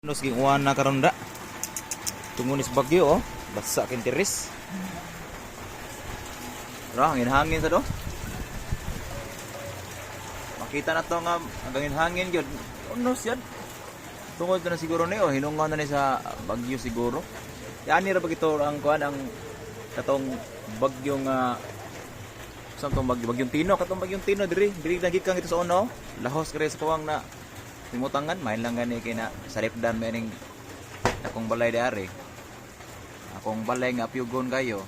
Nos ging uwan na karon da. Tungunis bagyo oh, basa kin tiris. Ra hangin sa do. Makita na to nga ang hangin gyud. Unos yan. Tungod na siguro ni oh, hinunggan na ni sa bagyo siguro. Yani ra pag ito ang kuan ang katong bagyong saan tong bagyong Tino, katong bagyong Tino diri nagikang ito sa uno. Lahos kare sa kuwang na timutangan, main lang gani kay na saripdan may ning akong balay diari. Akong balay nga piyugon kayo.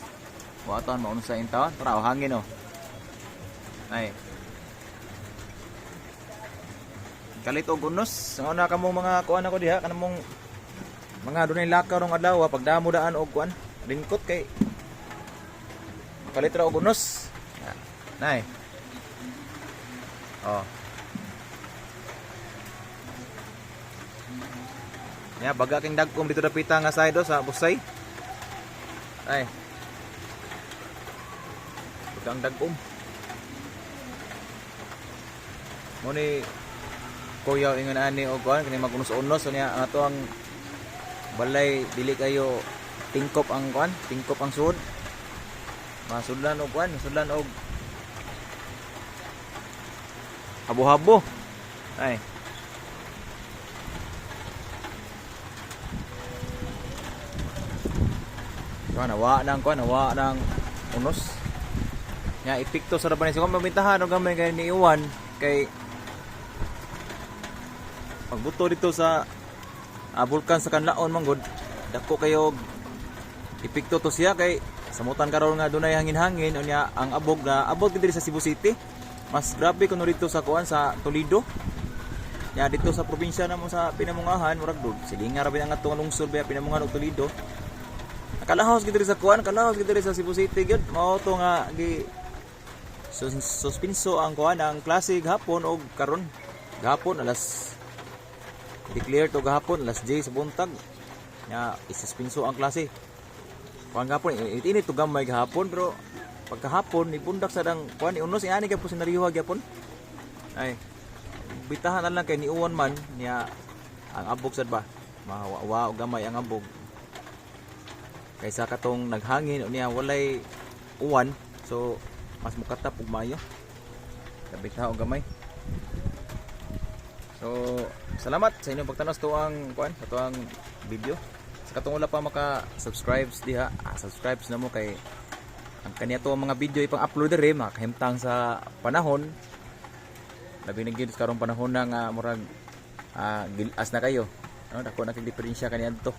Wa taon mauno sa intaon, tara hangin oh. Ay. Kalit og unos, nga na kamo mga kuan ako diha kanamong mga dunay lakaw rong adlaw pag damo daan og kuan, lingkot kay kalit ra og unos. Nay. Oh. Ya, baga king dagkom dito dapita nga side sa busay. Ay. Bagang dagkom. Mo ni kuya ingon ani og kuan kini magunos-unos niya ang ato ang balay dili kayo tingkop ang kuan, tingkop ang sud. Masudlan og kuan, masudlan og habo-habo. Ay. Nawa ng unos. Nya epekto sa rabanis ko mamintahan og gamay kay ni Iwan kay pagbuto dito sa bulkan sa Kanlaon manggod dako kayo epekto to siya kay samutan karon nga dunay hangin-hangin unya ang abog na abot diri sa Cebu City. Mas grabe kuno dito sa kuan sa Toledo. Nya dito sa probinsya namo sa Pinamungahan murag dud silinga ra ang atong lungsod ba Pinamungahan ug Toledo. Kalahos gid diri sa kuan, kalahos gid diri sa Cebu City gyud. Mao to nga gi suspenso ang kuan ang klase gahapon og karon. Gahapon alas declare to gahapon alas 10 sa buntag. Nya isuspenso ang klase. Kuan gahapon ini to gamay gahapon pero pagkahapon ibundak sa dang kuan unos ani kay po senaryo gyapon. Ay bitahan na lang kay ni Uwan man niya ang abog sad ba. Mawa og gamay ang abog. Kaysa katong naghangin niya walay uwan so mas mukatap og mayo kabita og gamay. So salamat sa inyong pagtanos to ang kuan sa tuang video. Sa katong wala pa maka-subscribes diha, subscribes na mo kay ang kaniya to mga video ipang-upload diri makahimtang sa panahon. Labi na gid karong panahon na nga murag gilas na kayo. No, dako na kay diferensya kaniya dito.